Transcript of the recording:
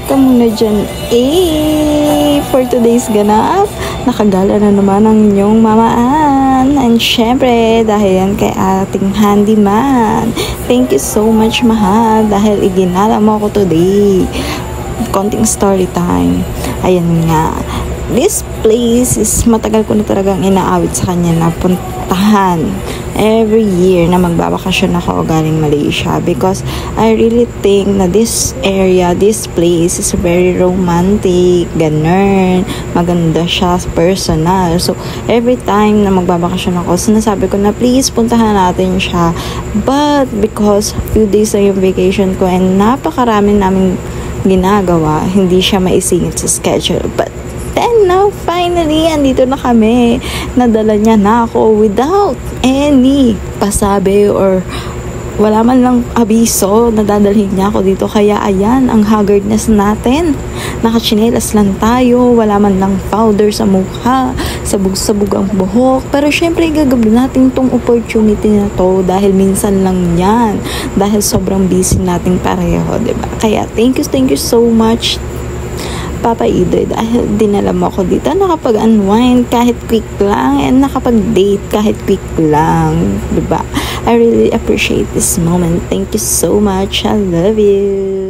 ka muna dyan. For today's ganap, nakagala na naman ang inyong mamaan. And syempre, dahil yan kay ating handyman. Thank you so much, mahal, dahil iginala mo ako today. Konting story time. Ayan nga. This place is matagal ko na talagang inaawit sa kanya na puntahan every year na magbabakasyon ako galing Malaysia, because I really think na this area, this place is very romantic, ganun, maganda siya, personal. So every time na magbabakasyon ako, sinasabi ko na please puntahan natin siya, but because few days na yung vacation ko and napakarami namin ginagawa, hindi siya maisingit sa schedule. But then now, finally, andito na kami. Nadala niya na ako without any pasabi or wala man lang abiso na dadalhin niya ako dito. Kaya ayan, ang haggardness natin. Nakachinelas lang tayo, wala man lang powder sa mukha, sabog-sabog ang buhok. Pero syempre, gagawin natin tong opportunity na to dahil minsan lang yan. Dahil sobrang busy natin pareho, diba? Kaya thank you so much, Papa Idoy, dahil dinala mo ako dito, nakapag-unwind kahit quick lang and nakapag-date kahit quick lang, diba? I really appreciate this moment. Thank you so much. I love you.